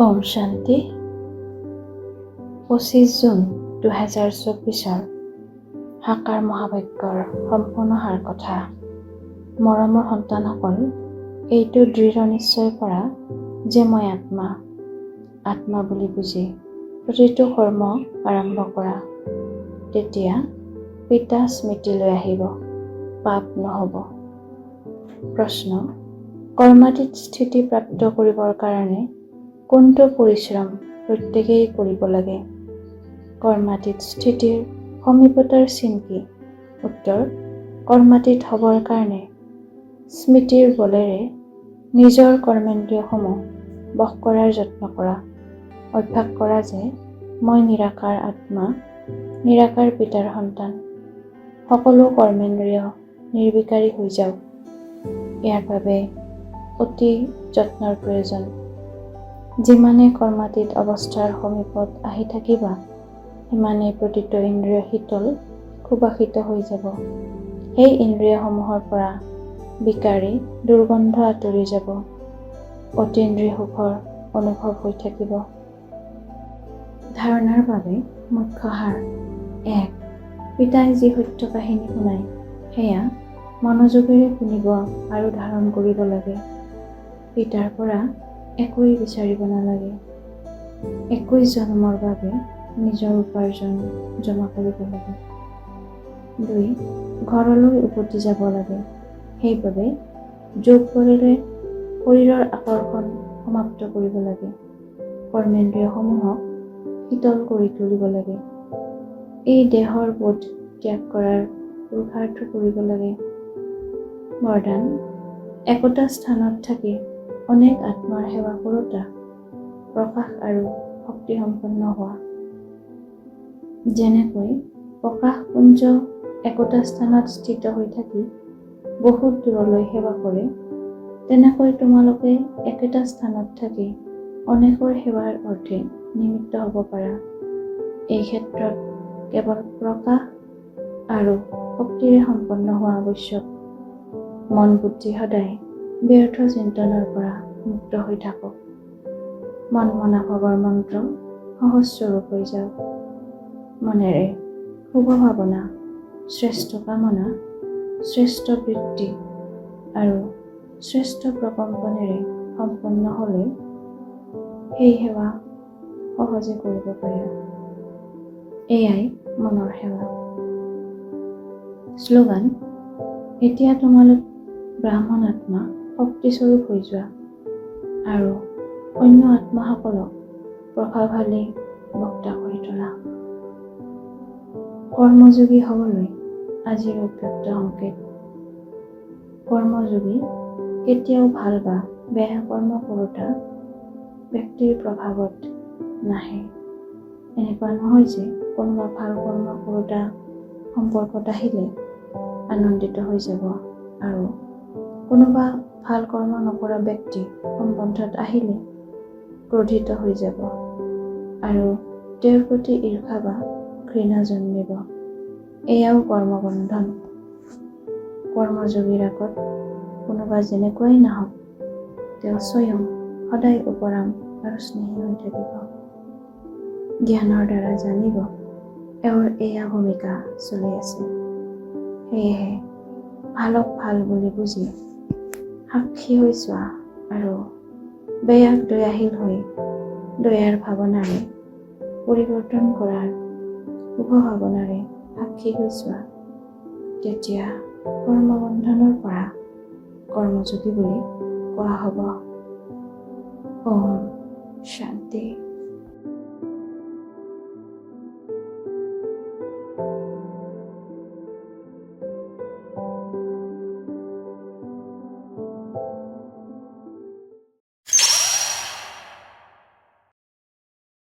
ওম শান্তি। 25 জুন 2024 সাকাৰ মহাবাক্যৰ সম্পূৰ্ণ সাৰ কথা। মৰমৰ সন্তানসকল, এইটো দৃঢ় নিশ্চয় কৰা যে মই আত্মা বুলি বুজি প্ৰতিটো কৰ্ম আৰম্ভ কৰা। তেতিয়া পিতা স্মৃতিলৈ আহিব, পাপ নহ'ব। প্ৰশ্ন: কৰ্মাতীত স্থিতি প্ৰাপ্ত কৰিবৰ কাৰণে কোনটো পৰিশ্ৰম প্ৰত্যেকেই কৰিব লাগে? কৰ্মাতীত স্থিতিৰ সমীপতাৰ চিন কি? উত্তৰ: কৰ্মাতীত হ'বৰ কাৰণে স্মৃতিৰ বলেৰে নিজৰ কৰ্মেন্দ্ৰিয়সমূহ বশ কৰাৰ যত্ন কৰা। অভ্যাস কৰা যে মই নিৰাকাৰ আত্মা, নিৰাকাৰ পিতাৰ সন্তান। সকলো কৰ্মেন্দ্ৰিয় নিৰ্বিকাৰী হৈ যাওক। ইয়াৰ বাবে অতি যত্নৰ প্ৰয়োজন। যিমানে কৰ্মাতীত অৱস্থাৰ সমীপত আহি থাকিবা, সিমানেই প্ৰতিটো ইন্দ্ৰিয় শীতল সুবাসিত হৈ যাব। সেই ইন্দ্ৰিয়সমূহৰ পৰা বিকাৰী দুৰ্গন্ধ আঁতৰি যাব। অতীন্দ্ৰিয় সুখৰ অনুভৱ হৈ থাকিব। ধাৰণাৰ বাবে মুখ্য সাৰ: 1. পিতাই যি সত্য কাহিনী শুনায়, সেয়া মনোযোগেৰে শুনিব আৰু ধাৰণ কৰিব লাগে। পিতাৰ পৰা একোৱেই বিচাৰিব নালাগে। 21 জন্মৰ বাবে নিজৰ উপাৰ্জন জমা কৰিব লাগে। 2. ঘৰলৈ উভতি যাব লাগে। সেইবাবে যোগ বলেৰে শৰীৰৰ আকৰ্ষণ সমাপ্ত কৰিব লাগে। কৰ্মেন্দ্ৰিয়সমূহক শীতল কৰি তুলিব লাগে। এই দেহৰ বোধ ত্যাগ কৰাৰ পুৰুষাৰ্থ কৰিব লাগে। বৰদান: একোটা স্থানত থাকি অনেক আত্মাৰ সেৱা কৰোঁতা, প্ৰকাশ আৰু শক্তিসম্পন্ন হোৱা। যেনেকৈ প্ৰকাশপুঞ্জ একোটা স্থানত স্থিত হৈ থাকি বহুত দূৰলৈ সেৱা কৰে, তেনেকৈ তোমালোকে একেটা স্থানত থাকি অনেকৰ সেৱাৰ অৰ্থে নিমিত্ত হ'ব পাৰা। এই ক্ষেত্ৰত কেৱল প্ৰকাশ আৰু শক্তিৰে সম্পন্ন হোৱা আৱশ্যক। মন বুদ্ধি সদায় ব্যৰ্থ চিন্তনৰ পৰা মুক্ত হৈ থাকক। মন মনা ভৱৰ মন্ত্ৰ সহজস্বৰূপ হৈ যাওক। মনেৰে শুভ ভাৱনা, শ্ৰেষ্ঠ কামনা, শ্ৰেষ্ঠ বৃত্তি আৰু শ্ৰেষ্ঠ প্ৰকম্পনেৰে সম্পন্ন হ'লে সেই সেৱা সহজে কৰিব পাৰে। এয়াই মনৰ সেৱা। শ্লোগান: এতিয়া তোমালোক ব্ৰাহ্মণ আত্মা শক্তিস্বৰূপ হৈ যোৱা আৰু অন্য আত্মাসকলক প্ৰভাৱশালী বক্তা কৰি তোলা। কৰ্মযোগী হ'বলৈ আজিৰ অব্যক্ত সংকেত। কৰ্মযোগী কেতিয়াও ভাল বা বেয়া কৰ্ম কৰোঁতা ব্যক্তিৰ প্ৰভাৱত নাহে। এনেকুৱা নহয় যে কোনোবা ভাল কৰ্ম কৰোঁতা সম্পৰ্কত আহিলে আনন্দিত হৈ যাব আৰু কোনোবা ভাল কৰ্ম নকৰা ব্যক্তি সম্বন্ধত আহিলে ক্ৰোধিত হৈ যাব আৰু তেওঁৰ প্ৰতি ঈৰ্ষা বা ঘৃণা জন্মিব। এয়াও কৰ্মবন্ধন। কৰ্মযোগীৰ আগত কোনোবা যেনেকুৱাই নাহক, তেওঁ স্বয়ং সদায় উপৰাম আৰু স্নেহী হৈ থাকিব। জ্ঞানৰ দ্বাৰা জানিব এওঁৰ এয়া ভূমিকা চলি আছে। সেয়েহে ভালক ভাল বুলি বুজি সাক্ষী হৈ চোৱা আৰু বেয়াক দয়াশীল হৈ দয়াৰ ভাৱনাৰে পৰিৱৰ্তন কৰাৰ শুভ ভাৱনাৰে সাক্ষী হৈ চোৱা। তেতিয়া কৰ্মবন্ধনৰ পৰা কৰ্মযোগী বুলি কোৱা হ'ব। ওম শান্তি।